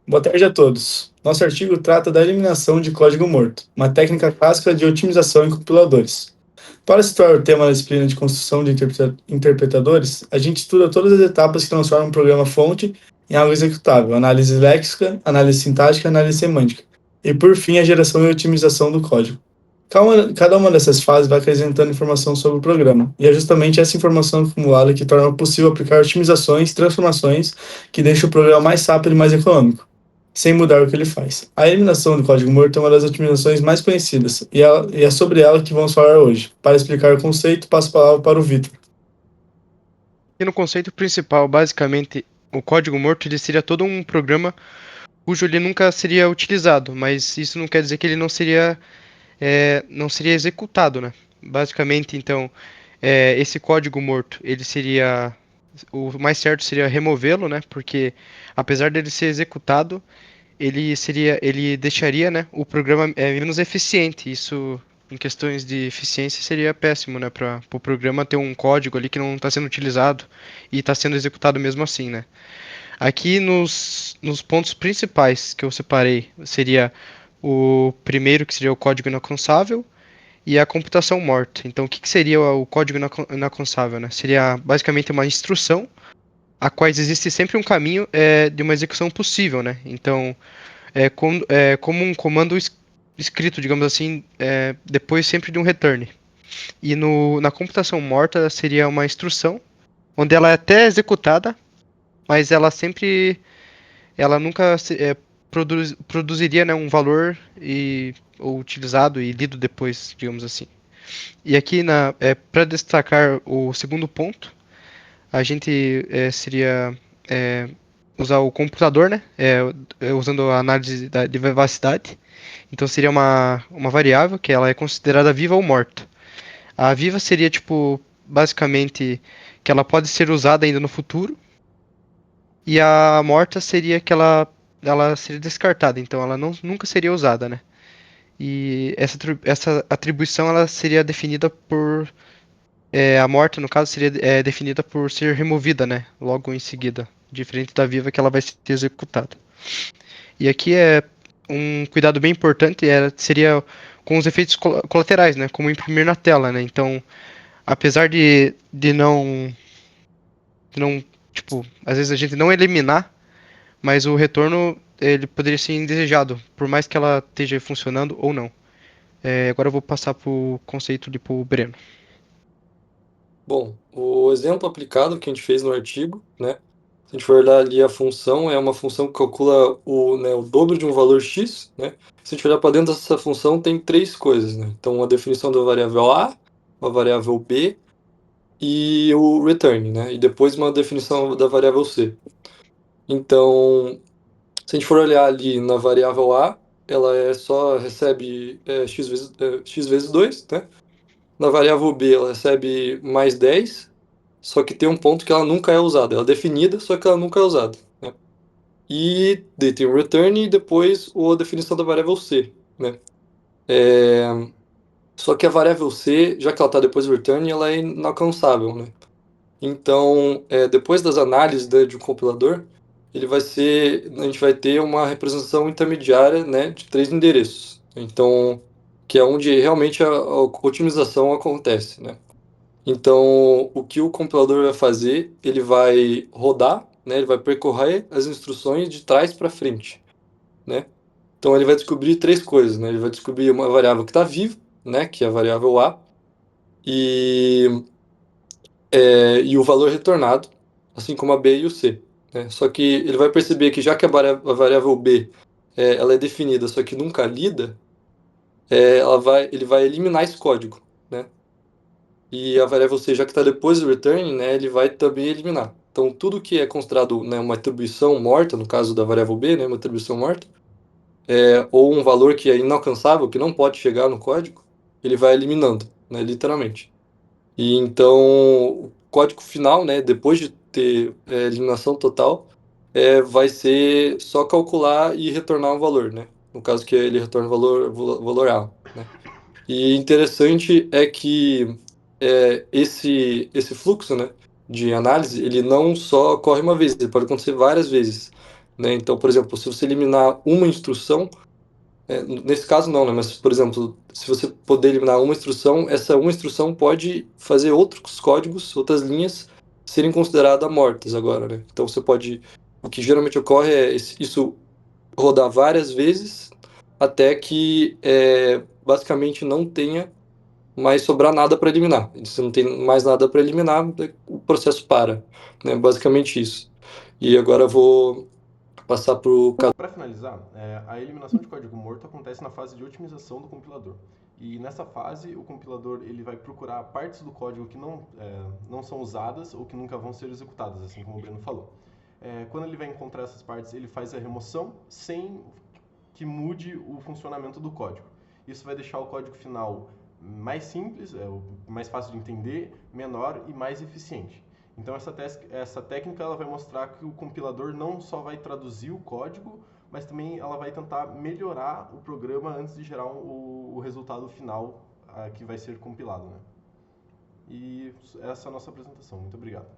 Boa tarde a todos. Nosso artigo trata da eliminação de código morto, uma técnica clássica de otimização em compiladores. Para situar o tema da disciplina de construção de interpretadores, a gente estuda todas as etapas que transformam um programa-fonte em algo executável: análise léxica, análise sintática, análise semântica, e por fim a geração e otimização do código. Cada uma dessas fases vai acrescentando informação sobre o programa, e é justamente essa informação acumulada que torna possível aplicar otimizações, transformações que deixam o programa mais rápido e mais econômico sem mudar o que ele faz. A eliminação do código morto é uma das otimizações mais conhecidas, e é sobre ela que vamos falar hoje. Para explicar o conceito, passo a palavra para o Vitor. E no conceito principal, basicamente, o código morto ele seria todo um programa cujo ele nunca seria utilizado, mas isso não quer dizer que ele não seria executado, né? Basicamente, então, esse código morto, ele seria o mais certo seria removê-lo, né? Porque apesar dele ser executado, ele deixaria, né, o programa menos eficiente. Isso, em questões de eficiência, seria péssimo, né, para o pro programa ter um código ali que não está sendo utilizado e está sendo executado mesmo assim, né? Aqui nos pontos principais que eu separei seria o primeiro, que seria o código inalcançável, e a computação morta. Então, o que que seria o código inalcançável, né? Seria basicamente uma instrução a quais existe sempre um caminho de uma execução possível, né? Então, como um comando escrito, digamos assim, depois sempre de um return. E na computação morta seria uma instrução onde ela é até executada, mas ela nunca produziria, né, um valor ou utilizado e lido depois, digamos assim. E aqui para destacar o segundo ponto, a gente seria é, usar o computador, né? Usando a análise de vivacidade. Então seria uma variável que ela é considerada viva ou morta. A viva seria tipo basicamente que ela pode ser usada ainda no futuro e a morta seria que ela seria descartada, então ela nunca seria usada, né? E essa atribuição ela seria definida por a morta, no caso, seria definida por ser removida, né? Logo em seguida, diferente da viva que ela vai ser executada. E aqui é um cuidado bem importante seria com os efeitos colaterais, né? Como imprimir na tela, né? Então, apesar de não, tipo, às vezes a gente não eliminar, mas o retorno ele poderia ser indesejado, por mais que ela esteja funcionando ou não. Agora eu vou passar pro conceito de pro Breno. Bom, o exemplo aplicado que a gente fez no artigo, né? Se a gente for olhar ali a função, é uma função que calcula o dobro de um valor x, né? Se a gente olhar para dentro dessa função, tem três coisas, né? Então, a definição da variável a, a variável b e o return, né? E depois uma definição da variável c. Então, se a gente for olhar ali na variável a, ela só recebe x vezes 2, né? Na variável b, ela recebe mais 10. Só que tem um ponto que ela nunca é usada. Ela é definida, só que ela nunca é usada, né? E daí tem o return e depois a definição da variável c, né? É, Só que a variável c, já que ela está depois do return, ela é inalcançável, né? Então, depois das análises, né, de um compilador, a gente vai ter uma representação intermediária, né, de três endereços. Então, que é onde realmente a otimização acontece, né? Então, o que o compilador vai fazer, ele vai rodar, né, ele vai percorrer as instruções de trás para frente, né? Então, ele vai descobrir três coisas, né? Ele vai descobrir uma variável que está viva, né, que é a variável a, e, e o valor retornado, assim como a b e o c, né? Só que ele vai perceber que já que a variável b ela é definida, só que nunca lida, ele vai eliminar esse código, né? E a variável c, já que está depois do return, né, ele vai também eliminar. Então, tudo que é considerado, né, uma atribuição morta, no caso da variável b, né, uma atribuição morta, ou um valor que é inalcançável, que não pode chegar no código, ele vai eliminando, né, literalmente. E então, o código final, né, depois de ter eliminação total, vai ser só calcular e retornar um valor, né? No caso que ele retorna o valor A, né? E interessante é que esse fluxo, né, de análise, ele não só ocorre uma vez, ele pode acontecer várias vezes. né? Então, por exemplo, se você eliminar uma instrução, nesse caso não, né? Mas, por exemplo, se você poder eliminar uma instrução, essa uma instrução pode fazer outros códigos, outras linhas, serem consideradas mortas agora, né? Então você pode. O que geralmente ocorre é isso rodar várias vezes até que basicamente não tenha mais sobrar nada para eliminar. Se não tem mais nada para eliminar, o processo para, né? Basicamente isso. E agora eu vou passar para o Para finalizar, a eliminação de código morto acontece na fase de otimização do compilador. E nessa fase, o compilador ele vai procurar partes do código que não são usadas ou que nunca vão ser executadas, assim como o Breno falou. Quando ele vai encontrar essas partes, ele faz a remoção sem que mude o funcionamento do código. Isso vai deixar o código final mais simples, mais fácil de entender, menor e mais eficiente. Então essa técnica ela vai mostrar que o compilador não só vai traduzir o código, mas também ela vai tentar melhorar o programa antes de gerar o resultado final que vai ser compilado, né? E essa é a nossa apresentação. Muito obrigado.